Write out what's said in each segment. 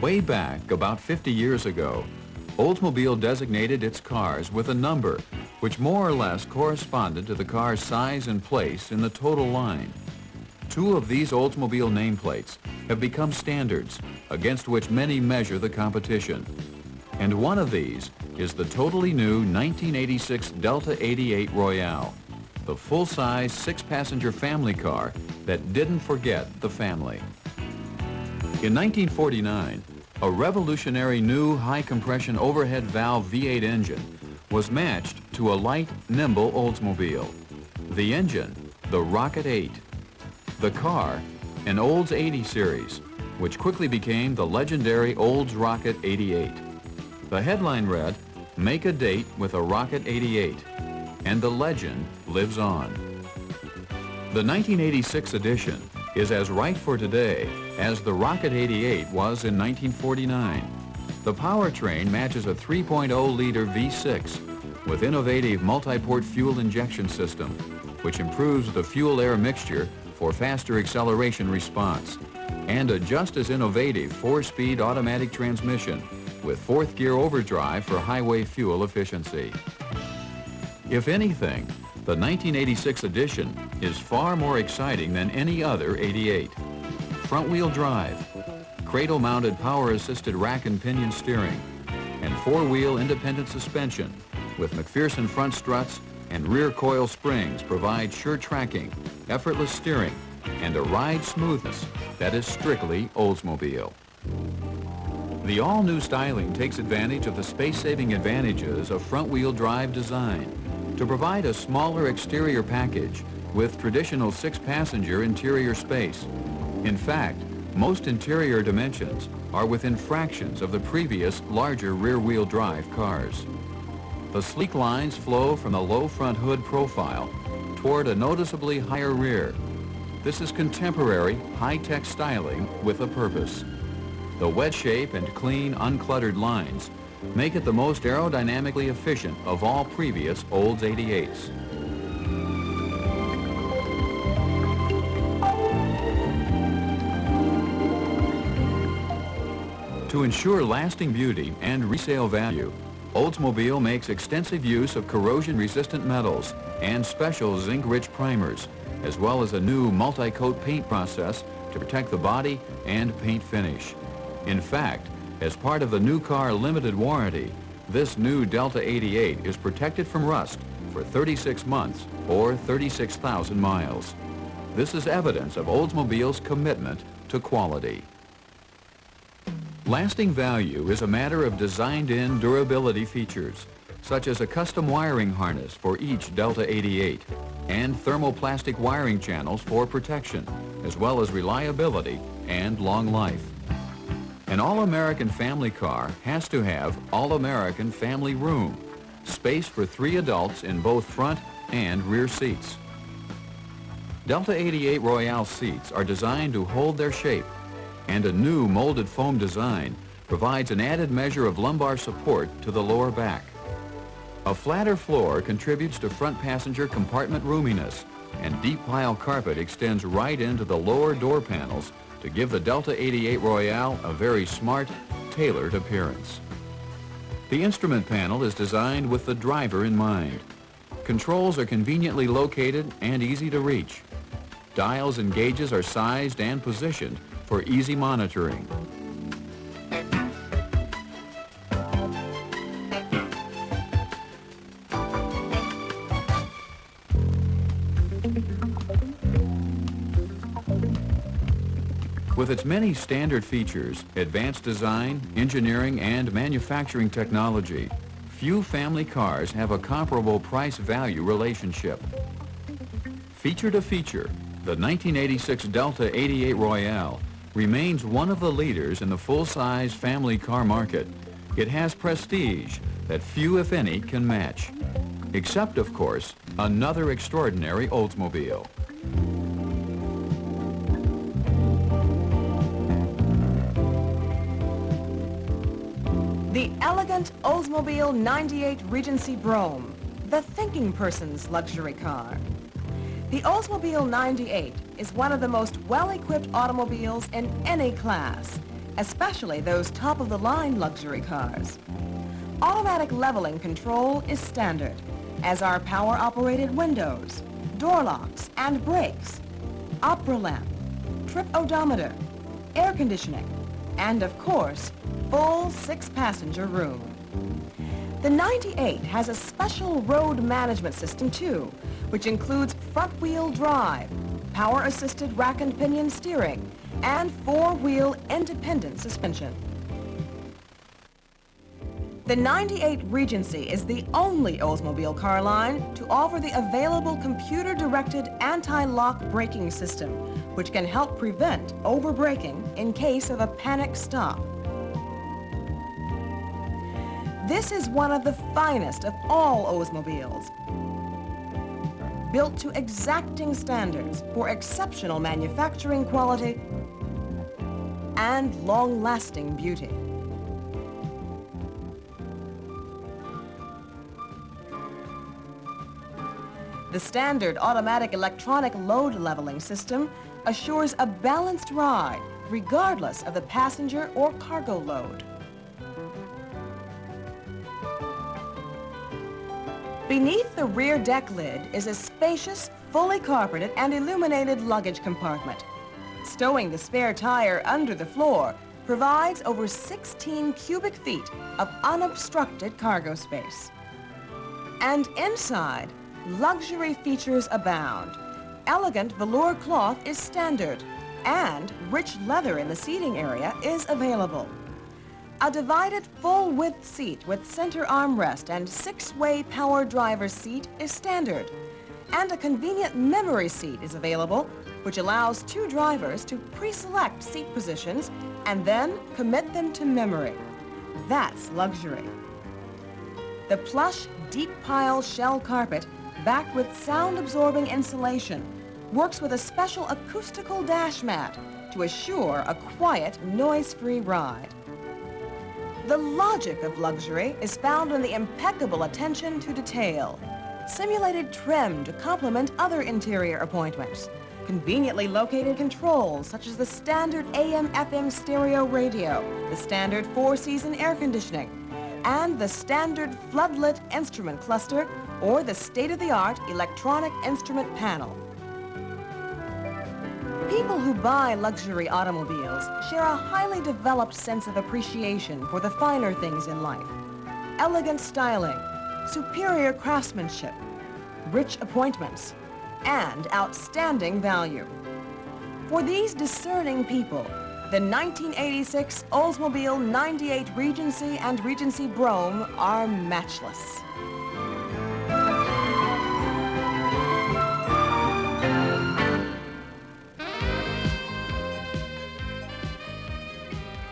Way back, about 50 years ago, Oldsmobile designated its cars with a number which more or less corresponded to the car's size and place in the total line. Two of these Oldsmobile nameplates have become standards against which many measure the competition. And one of these is the totally new 1986 Delta 88 Royale, the full-size six-passenger family car that didn't forget the family. In 1949, a revolutionary new high-compression overhead valve V8 engine was matched to a light, nimble Oldsmobile. The engine, the Rocket 8. The car, an Olds 80 series, which quickly became the legendary Olds Rocket 88. The headline read, "Make a date with a Rocket 88," and the legend lives on. The 1986 edition is as right for today as the Rocket 88 was in 1949. The powertrain matches a 3.0-liter V6 with innovative multi-port fuel injection system, which improves the fuel-air mixture for faster acceleration response, and a just as innovative 4-speed automatic transmission with 4th gear overdrive for highway fuel efficiency. If anything, the 1986 edition is far more exciting than any other 88. Front-wheel drive, cradle-mounted power-assisted rack and pinion steering, and 4-wheel independent suspension with McPherson front struts and rear coil springs provide sure tracking, effortless steering, and a ride smoothness that is strictly Oldsmobile. The all-new styling takes advantage of the space-saving advantages of front-wheel drive design to provide a smaller exterior package with traditional 6-passenger interior space. In fact, most interior dimensions are within fractions of the previous larger rear-wheel drive cars. The sleek lines flow from the low front hood profile toward a noticeably higher rear. This is contemporary, high-tech styling with a purpose. The wedge shape and clean, uncluttered lines make it the most aerodynamically efficient of all previous Olds 88s. To ensure lasting beauty and resale value, Oldsmobile makes extensive use of corrosion-resistant metals and special zinc-rich primers, as well as a new multi-coat paint process to protect the body and paint finish. In fact, as part of the new car limited warranty, this new Delta 88 is protected from rust for 36 months or 36,000 miles. This is evidence of Oldsmobile's commitment to quality. Lasting value is a matter of designed-in durability features, such as a custom wiring harness for each Delta 88 and thermoplastic wiring channels for protection, as well as reliability and long life. An all-American family car has to have all-American family room, space for 3 adults in both front and rear seats. Delta 88 Royale seats are designed to hold their shape, and a new molded foam design provides an added measure of lumbar support to the lower back. A flatter floor contributes to front passenger compartment roominess, and deep pile carpet extends right into the lower door panels to give the Delta 88 Royale a very smart, tailored appearance. The instrument panel is designed with the driver in mind. Controls are conveniently located and easy to reach. Dials and gauges are sized and positioned for easy monitoring. With its many standard features, advanced design, engineering, and manufacturing technology, few family cars have a comparable price-value relationship. Feature to feature, the 1986 Delta 88 Royale remains one of the leaders in the full-size family car market. It has prestige that few, if any, can match. Except, of course, another extraordinary Oldsmobile. The elegant Oldsmobile 98 Regency Brougham, the thinking person's luxury car. The Oldsmobile 98 is one of the most well-equipped automobiles in any class, especially those top-of-the-line luxury cars. Automatic leveling control is standard, as are power-operated windows, door locks and brakes, opera lamp, trip odometer, air conditioning, and of course, full 6-passenger room. The 98 has a special road management system too, which includes front-wheel drive, power-assisted rack and pinion steering, and 4-wheel independent suspension. The 98 Regency is the only Oldsmobile car line to offer the available computer-directed anti-lock braking system, which can help prevent over-braking in case of a panic stop. This is one of the finest of all Oldsmobiles, built to exacting standards for exceptional manufacturing quality and long-lasting beauty. The standard automatic electronic load leveling system assures a balanced ride, regardless of the passenger or cargo load. Beneath the rear deck lid is a spacious, fully carpeted and illuminated luggage compartment. Stowing the spare tire under the floor provides over 16 cubic feet of unobstructed cargo space. And inside, luxury features abound. Elegant velour cloth is standard, and rich leather in the seating area is available. A divided full-width seat with center armrest and 6-way power driver's seat is standard, and a convenient memory seat is available, which allows 2 drivers to pre-select seat positions and then commit them to memory. That's luxury. The plush, deep pile shell carpet, backed with sound-absorbing insulation, works with a special acoustical dash mat to assure a quiet, noise-free ride. The logic of luxury is found in the impeccable attention to detail, simulated trim to complement other interior appointments, conveniently located controls such as the standard AM/FM stereo radio, the standard 4-season air conditioning, and the standard floodlit instrument cluster or the state-of-the-art electronic instrument panel. People who buy luxury automobiles share a highly developed sense of appreciation for the finer things in life. Elegant styling, superior craftsmanship, rich appointments, and outstanding value. For these discerning people, the 1986 Oldsmobile 98 Regency and Regency Brougham are matchless.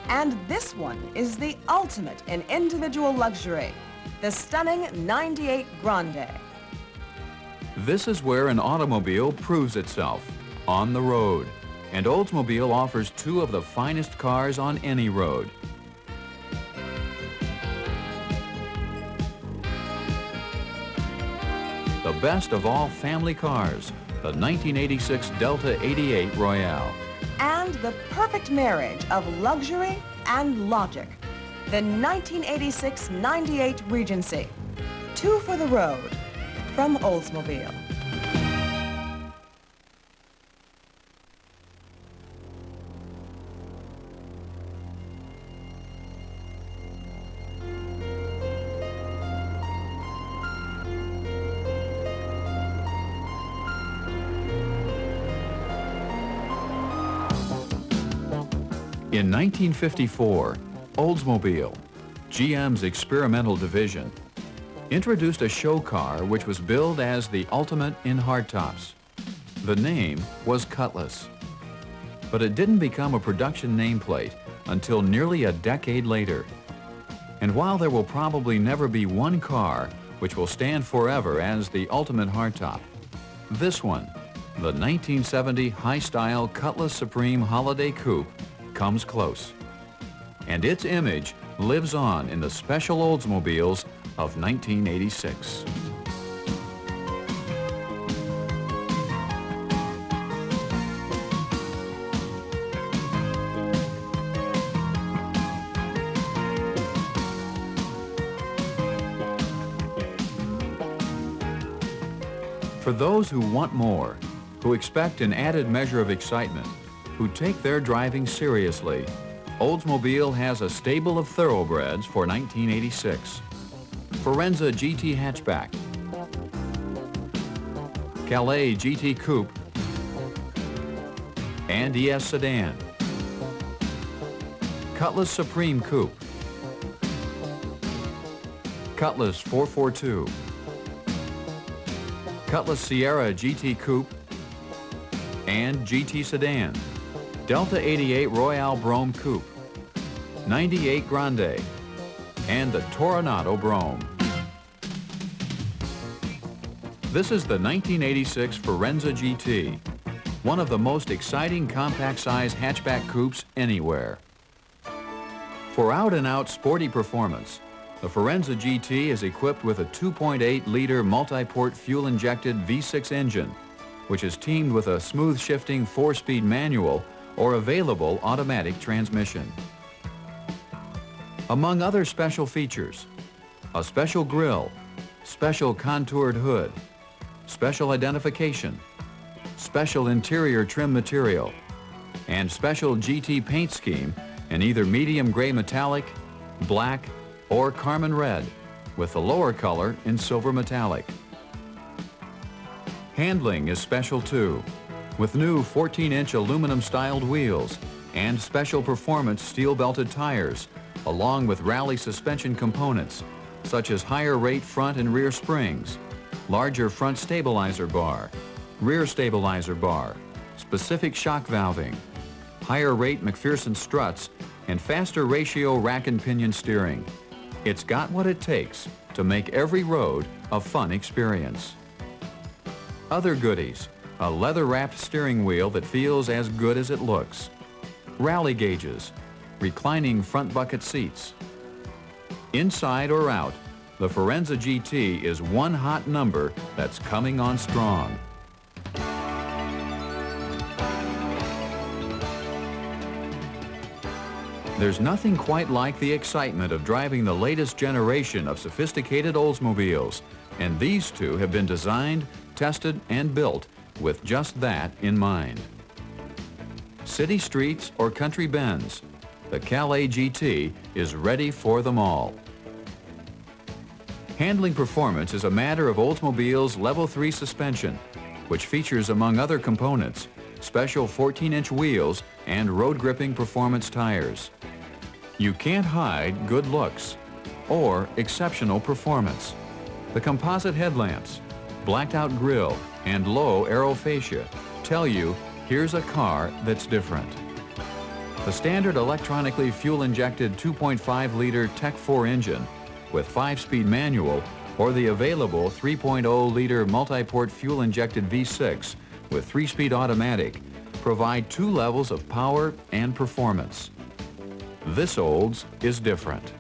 And this one is the ultimate in individual luxury, the stunning 98 Grande. This is where an automobile proves itself, on the road. And Oldsmobile offers 2 of the finest cars on any road. The best of all family cars, the 1986 Delta 88 Royale. And the perfect marriage of luxury and logic, the 1986 98 Regency. 2 for the road, from Oldsmobile. In 1954, Oldsmobile, GM's experimental division, introduced a show car which was billed as the ultimate in hardtops. The name was Cutlass, but it didn't become a production nameplate until nearly a decade later. And while there will probably never be one car which will stand forever as the ultimate hardtop, this one, the 1970 high-style Cutlass Supreme Holiday Coupe, comes close. And its image lives on in the special Oldsmobiles of 1986. For those who want more, who expect an added measure of excitement, who take their driving seriously, Oldsmobile has a stable of thoroughbreds for 1986. Firenza GT hatchback, Calais GT Coupe, and ES sedan, Cutlass Supreme Coupe, Cutlass 442, Cutlass Ciera GT Coupe, and GT sedan, Delta 88 Royale Brougham Coupe, 98 Grande, and the Toronado Brougham. This is the 1986 Firenza GT, one of the most exciting compact-size hatchback coupes anywhere. For out-and-out sporty performance, the Firenza GT is equipped with a 2.8-liter multi-port fuel-injected V6 engine, which is teamed with a smooth-shifting 4-speed manual or available automatic transmission. Among other special features, a special grille, special contoured hood, special identification, special interior trim material, and special GT paint scheme in either medium gray metallic, black, or carmine red, with the lower color in silver metallic. Handling is special too, with new 14-inch aluminum-styled wheels and special performance steel-belted tires, along with rally suspension components, such as higher rate front and rear springs, larger front stabilizer bar, rear stabilizer bar, specific shock valving, higher rate McPherson struts, and faster ratio rack and pinion steering. It's got what it takes to make every road a fun experience. Other goodies: a leather-wrapped steering wheel that feels as good as it looks, rally gauges, reclining front bucket seats. Inside or out, the Firenza GT is one hot number that's coming on strong. There's nothing quite like the excitement of driving the latest generation of sophisticated Oldsmobiles, and these two have been designed, tested, and built with just that in mind. City streets or country bends, the Calais GT is ready for them all. Handling performance is a matter of Oldsmobile's Level 3 suspension, which features, among other components, special 14-inch wheels and road-gripping performance tires. You can't hide good looks or exceptional performance. The composite headlamps, blacked-out grille, and low aero fascia tell you here's a car that's different. The standard electronically fuel-injected 2.5-liter Tech 4 engine with 5-speed manual or the available 3.0-liter multi-port fuel-injected V6 with 3-speed automatic provide two levels of power and performance. This Olds is different.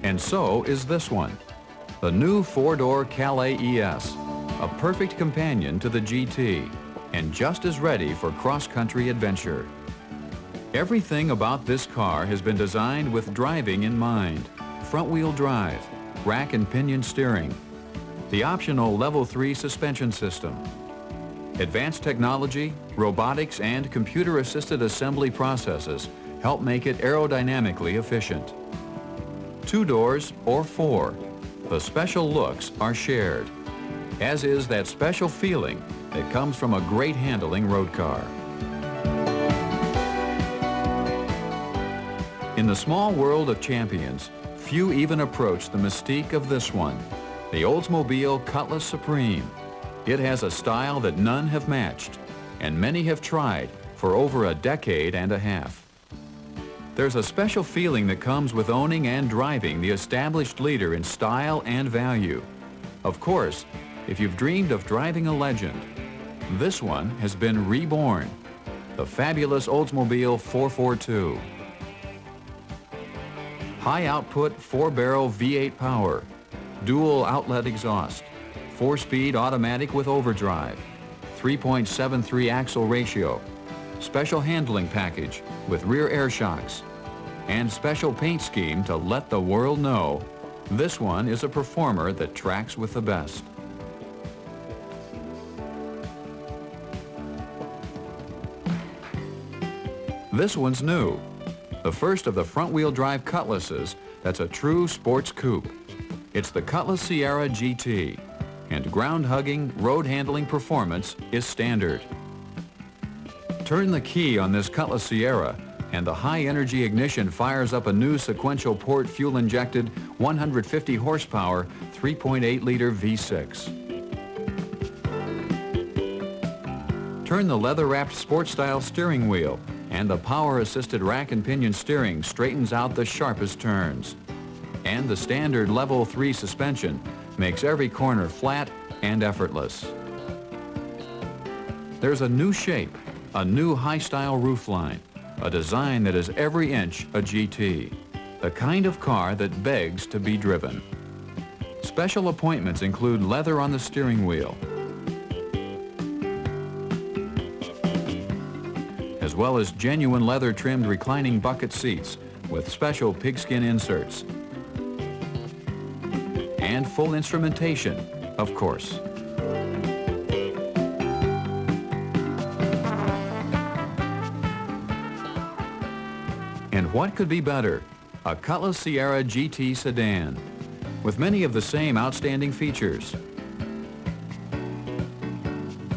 And so is this one, the new 4-door Calais ES, a perfect companion to the GT and just as ready for cross-country adventure. Everything about this car has been designed with driving in mind. Front-wheel drive, rack and pinion steering, the optional Level 3 suspension system. Advanced technology, robotics, and computer-assisted assembly processes help make it aerodynamically efficient. 2 doors or 4, the special looks are shared, as is that special feeling that comes from a great handling road car. In the small world of champions, few even approach the mystique of this one, the Oldsmobile Cutlass Supreme. It has a style that none have matched, and many have tried for over a decade and a half. There's a special feeling that comes with owning and driving the established leader in style and value. Of course, if you've dreamed of driving a legend, this one has been reborn, the fabulous Oldsmobile 442. High output 4-barrel V8 power, dual outlet exhaust, 4-speed automatic with overdrive, 3.73 axle ratio, special handling package with rear air shocks, and special paint scheme to let the world know this one is a performer that tracks with the best. This one's new. The first of the front-wheel drive Cutlasses that's a true sports coupe. It's the Cutlass Ciera GT, and ground-hugging, road-handling performance is standard. Turn the key on this Cutlass Ciera, and the high-energy ignition fires up a new sequential port fuel-injected 150 horsepower 3.8-liter V6. Turn the leather-wrapped sport-style steering wheel, and the power-assisted rack and pinion steering straightens out the sharpest turns. And the standard level 3 suspension makes every corner flat and effortless. There's a new shape, a new high-style roofline, a design that is every inch a GT, the kind of car that begs to be driven. Special appointments include leather on the steering wheel, as well as genuine leather-trimmed reclining bucket seats with special pigskin inserts, and full instrumentation, of course. And what could be better? A Cutlass Ciera GT sedan with many of the same outstanding features.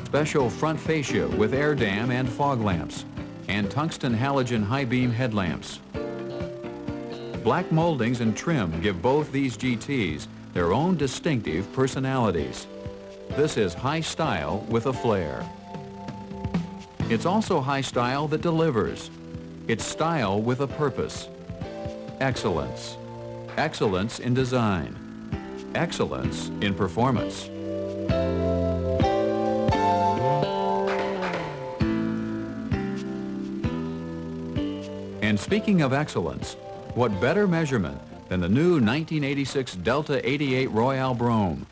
Special front fascia with air dam and fog lamps, and tungsten halogen high beam headlamps. Black moldings and trim give both these GTs their own distinctive personalities. This is high style with a flair. It's also high style that delivers. It's style with a purpose. Excellence. Excellence in design. Excellence in performance. And speaking of excellence, what better measurement than the new 1986 Delta 88 Royale Brougham,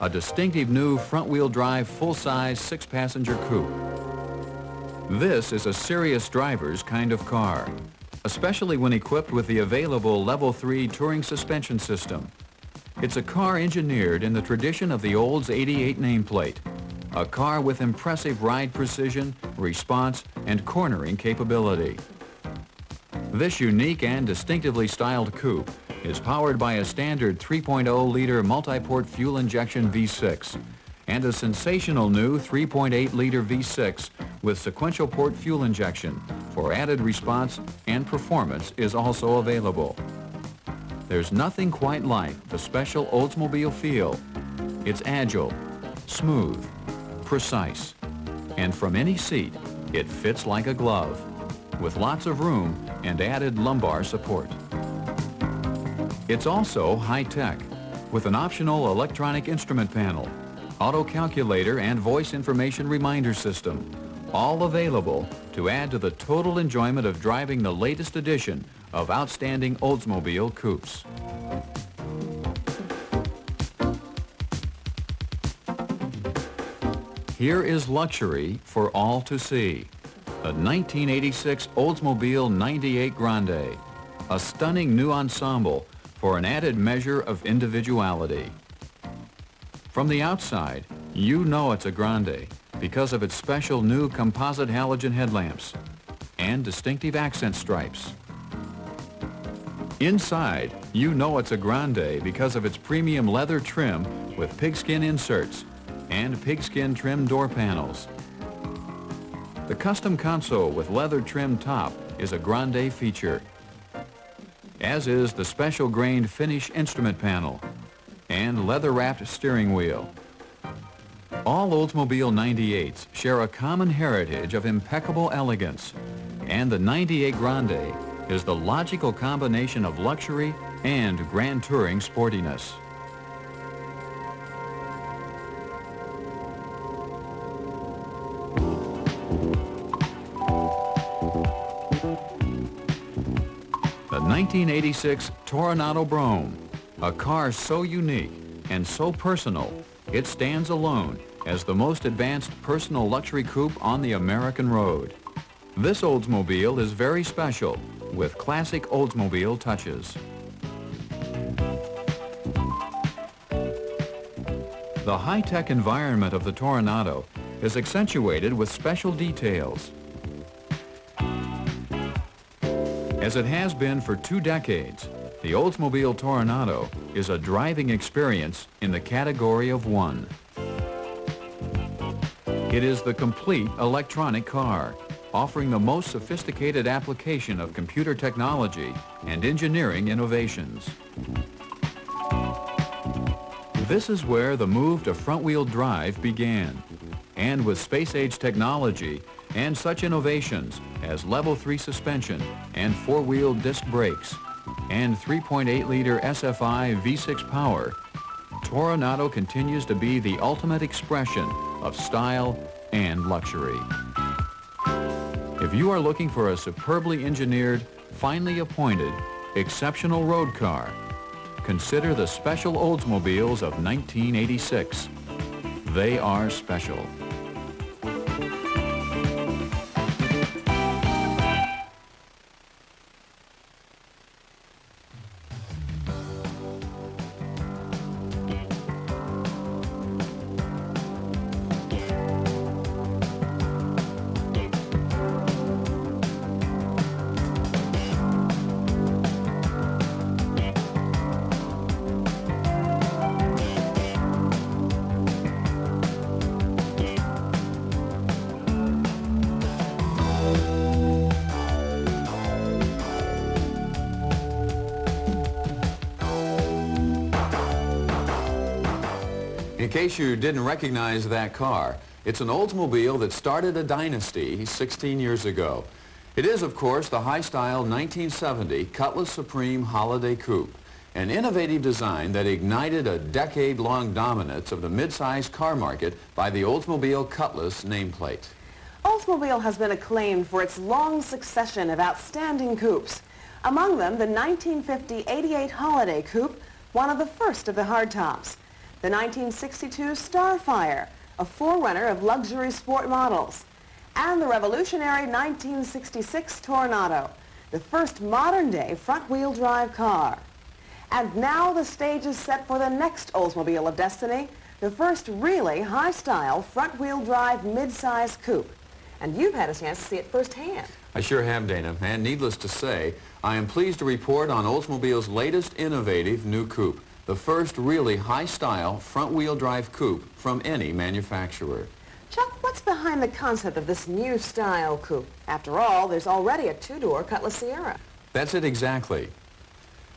a distinctive new front-wheel drive full-size 6-passenger coupe. This is a serious driver's kind of car, especially when equipped with the available Level 3 touring suspension system. It's a car engineered in the tradition of the Olds 88 nameplate, a car with impressive ride precision, response, and cornering capability. This unique and distinctively styled coupe is powered by a standard 3.0-liter multi-port fuel injection V6 and a sensational new 3.8-liter V6 with sequential port fuel injection for added response, and performance is also available. There's nothing quite like the special Oldsmobile feel. It's agile, smooth, precise, and from any seat, it fits like a glove, with lots of room and added lumbar support. It's also high-tech, with an optional electronic instrument panel, auto calculator, and voice information reminder system, all available to add to the total enjoyment of driving the latest edition of outstanding Oldsmobile coupes. Here is luxury for all to see. The 1986 Oldsmobile 98 Grande, a stunning new ensemble for an added measure of individuality. From the outside, you know it's a Grande because of its special new composite halogen headlamps and distinctive accent stripes. Inside, you know it's a Grande because of its premium leather trim with pigskin inserts and pigskin trim door panels. The custom console with leather trim top is a Grande feature, as is the special grained finish instrument panel and leather-wrapped steering wheel. All Oldsmobile 98s share a common heritage of impeccable elegance, and the 98 Grande is the logical combination of luxury and grand touring sportiness. The 1986 Toronado Brougham, a car so unique and so personal, it stands alone as the most advanced personal luxury coupe on the American road. This Oldsmobile is very special, with classic Oldsmobile touches. The high-tech environment of the Toronado is accentuated with special details. As it has been for 2 decades, the Oldsmobile Toronado is a driving experience in the category of one. It is the complete electronic car, offering the most sophisticated application of computer technology and engineering innovations. This is where the move to front-wheel drive began, and with space-age technology and such innovations as Level 3 suspension and 4-wheel disc brakes and 3.8-liter SFI V6 power, Toronado continues to be the ultimate expression of style and luxury. If you are looking for a superbly engineered, finely appointed, exceptional road car, consider the special Oldsmobiles of 1986. They are special. In case you didn't recognize that car, it's an Oldsmobile that started a dynasty 16 years ago. It is, of course, the high-style 1970 Cutlass Supreme Holiday Coupe, an innovative design that ignited a decade-long dominance of the mid-size car market by the Oldsmobile Cutlass nameplate. Oldsmobile has been acclaimed for its long succession of outstanding coupes. Among them, the 1950 88 Holiday Coupe, one of the first of the hardtops. The 1962 Starfire, a forerunner of luxury sport models. And the revolutionary 1966 Toronado, the first modern-day front-wheel drive car. And now the stage is set for the next Oldsmobile of destiny, the first really high-style front-wheel drive mid-size coupe. And you've had a chance to see it firsthand. I sure have, Dana, and needless to say, I am pleased to report on Oldsmobile's latest innovative new coupe, the first really high-style front-wheel drive coupe from any manufacturer. Chuck, what's behind the concept of this new style coupe? After all, there's already a 2-door Cutlass Ciera. That's it exactly.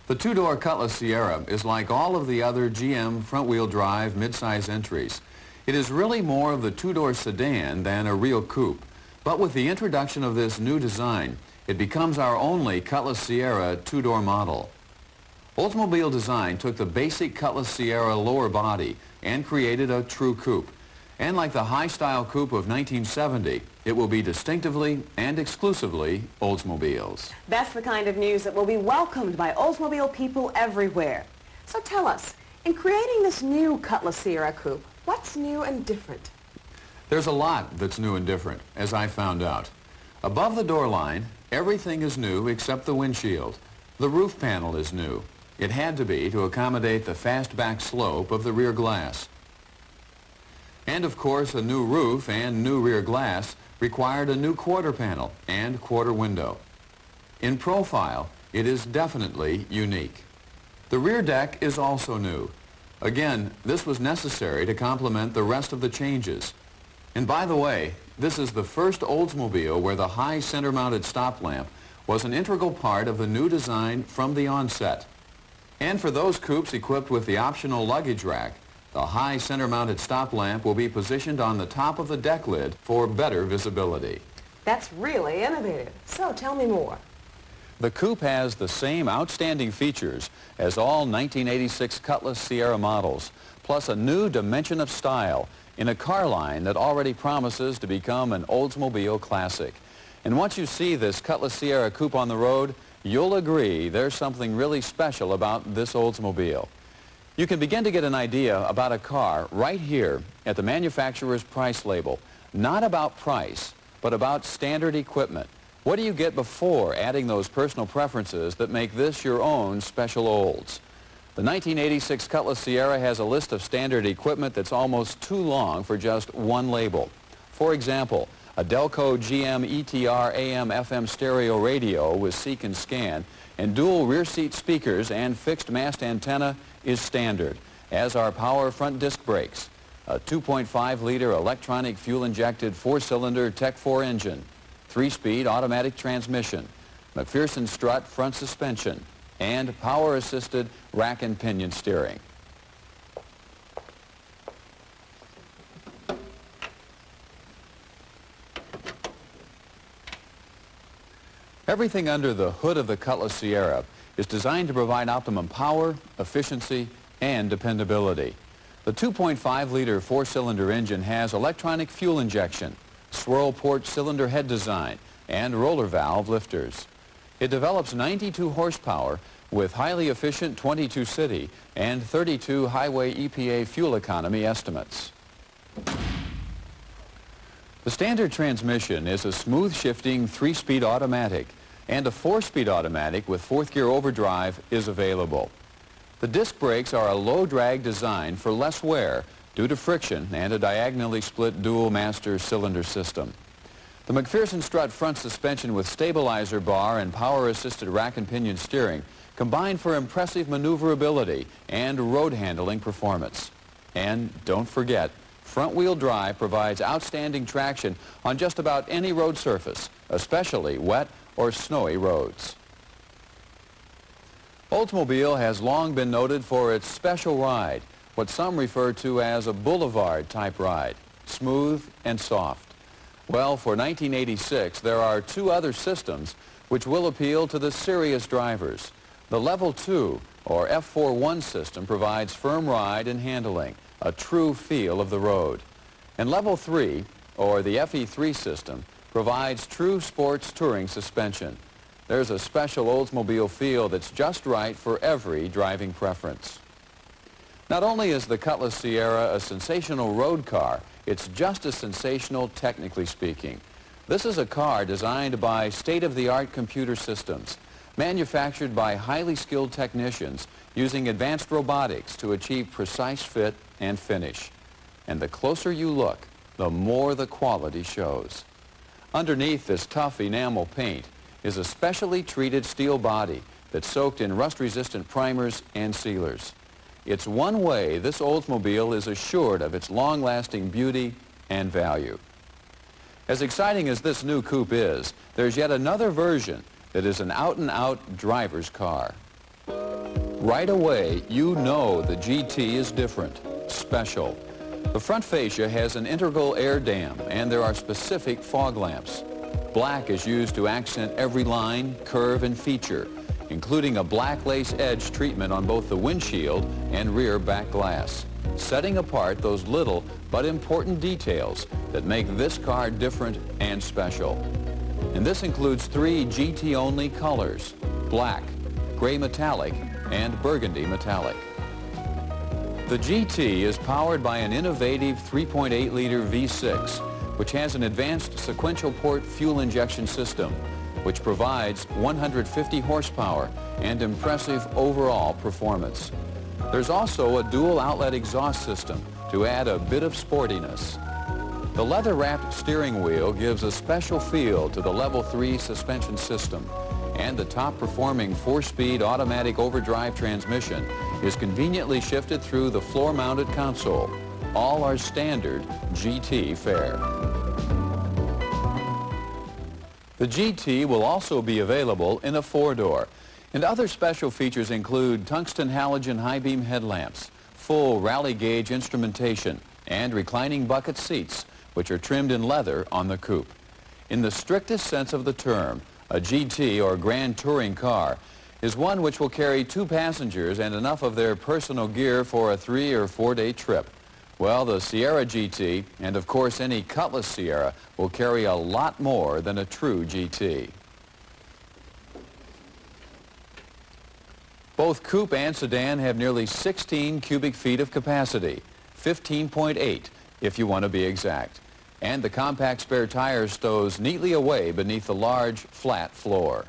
The 2-door Cutlass Ciera is like all of the other GM front-wheel drive mid-size entries. It is really more of the 2-door sedan than a real coupe. But with the introduction of this new design, it becomes our only Cutlass Ciera 2-door model. Oldsmobile Design took the basic Cutlass Ciera lower body and created a true coupe. And like the high-style coupe of 1970, it will be distinctively and exclusively Oldsmobiles. That's the kind of news that will be welcomed by Oldsmobile people everywhere. So tell us, in creating this new Cutlass Ciera coupe, what's new and different? There's a lot that's new and different, as I found out. Above the door line, everything is new except the windshield. The roof panel is new. It had to be to accommodate the fastback slope of the rear glass. And of course, a new roof and new rear glass required a new quarter panel and quarter window. In profile, it is definitely unique. The rear deck is also new. Again, this was necessary to complement the rest of the changes. And by the way, this is the first Oldsmobile where the high center-mounted stop lamp was an integral part of the new design from the onset. And for those coupes equipped with the optional luggage rack, the high center-mounted stop lamp will be positioned on the top of the deck lid for better visibility. That's really innovative. So tell me more. The coupe has the same outstanding features as all 1986 Cutlass Ciera models, plus a new dimension of style in a car line that already promises to become an Oldsmobile classic. And once you see this Cutlass Ciera coupe on the road, you'll agree there's something really special about this Oldsmobile. You can begin to get an idea about a car right here at the manufacturer's price label. Not about price, but about standard equipment. What do you get before adding those personal preferences that make this your own special Olds? The 1986 Cutlass Ciera has a list of standard equipment that's almost too long for just one label. For example, A Delco GM ETR AM/FM stereo radio with seek and scan and dual rear seat speakers and fixed mast antenna is standard, as are power front disc brakes. A 2.5-liter electronic fuel-injected 4-cylinder Tech 4 engine, 3-speed automatic transmission, McPherson strut front suspension, and power-assisted rack and pinion steering. Everything under the hood of the Cutlass Ciera is designed to provide optimum power, efficiency, and dependability. The 2.5-liter 4-cylinder engine has electronic fuel injection, swirl port cylinder head design, and roller valve lifters. It develops 92 horsepower with highly efficient 22 city and 32 highway EPA fuel economy estimates. The standard transmission is a smooth shifting 3-speed automatic, and a 4-speed automatic with 4th gear overdrive is available. The disc brakes are a low drag design for less wear due to friction and a diagonally split dual master cylinder system. The McPherson strut front suspension with stabilizer bar and power assisted rack and pinion steering combine for impressive maneuverability and road handling performance. And don't forget, front-wheel drive provides outstanding traction on just about any road surface, especially wet or snowy roads. Oldsmobile has long been noted for its special ride, what some refer to as a boulevard-type ride, smooth and soft. Well, for 1986, there are 2 other systems which will appeal to the serious drivers. The Level 2, or F41 system, provides firm ride and handling, a true feel of the road. And Level 3, or the FE3 system, provides true sports touring suspension. There's a special Oldsmobile feel that's just right for every driving preference. Not only is the Cutlass Ciera a sensational road car, it's just as sensational technically speaking. This is a car designed by state-of-the-art computer systems, manufactured by highly skilled technicians using advanced robotics to achieve precise fit and finish. And the closer you look, the more the quality shows. Underneath this tough enamel paint is a specially treated steel body that's soaked in rust-resistant primers and sealers. It's one way this Oldsmobile is assured of its long-lasting beauty and value. As exciting as this new coupe is, there's yet another version that is an out-and-out driver's car. Right away, you know the GT is different, special. The front fascia has an integral air dam, and there are specific fog lamps. Black is used to accent every line, curve, and feature, including a black lace edge treatment on both the windshield and rear back glass, setting apart those little but important details that make this car different and special. And this includes 3 GT-only colors: black, gray metallic, and burgundy metallic. The GT is powered by an innovative 3.8-liter V6, which has an advanced sequential port fuel injection system, which provides 150 horsepower and impressive overall performance. There's also a dual outlet exhaust system to add a bit of sportiness. The leather-wrapped steering wheel gives a special feel to the Level 3 suspension system, and the top-performing 4-speed automatic overdrive transmission is conveniently shifted through the floor-mounted console. All are standard GT fare. The GT will also be available in a 4-door, and other special features include tungsten halogen high-beam headlamps, full rally gauge instrumentation, and reclining bucket seats, which are trimmed in leather on the coupe. In the strictest sense of the term, a GT, or Grand Touring car, is one which will carry 2 passengers and enough of their personal gear for a 3- or 4-day trip. Well, the Ciera GT, and of course any Cutlass Ciera, will carry a lot more than a true GT. Both coupe and sedan have nearly 16 cubic feet of capacity, 15.8 if you want to be exact. And the compact spare tire stows neatly away beneath the large, flat floor.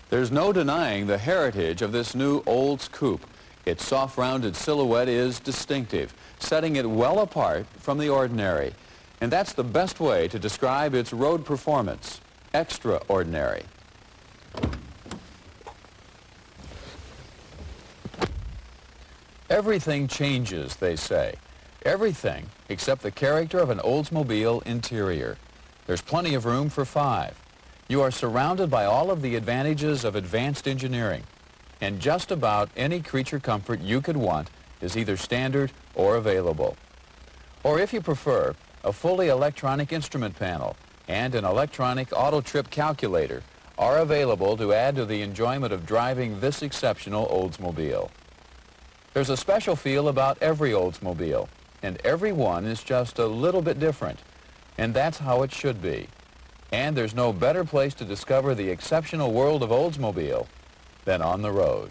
There's no denying the heritage of this new Olds coupe. Its soft, rounded silhouette is distinctive, setting it well apart from the ordinary. And that's the best way to describe its road performance. Extraordinary. Everything changes, they say. Everything except the character of an Oldsmobile interior. There's plenty of room for 5. You are surrounded by all of the advantages of advanced engineering. And just about any creature comfort you could want is either standard or available. Or if you prefer, a fully electronic instrument panel and an electronic auto trip calculator are available to add to the enjoyment of driving this exceptional Oldsmobile. There's a special feel about every Oldsmobile, and every one is just a little bit different, and that's how it should be. And there's no better place to discover the exceptional world of Oldsmobile than on the road.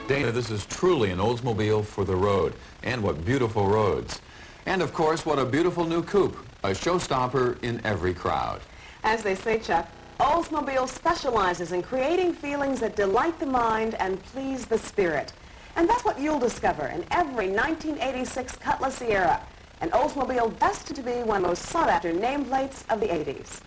Dana, this is truly an Oldsmobile for the road. And what beautiful roads. And of course, what a beautiful new coupe. A showstopper in every crowd. As they say, Chuck, Oldsmobile specializes in creating feelings that delight the mind and please the spirit. And that's what you'll discover in every 1986 Cutlass Ciera, an Oldsmobile destined to be one of the most sought-after nameplates of the 80s.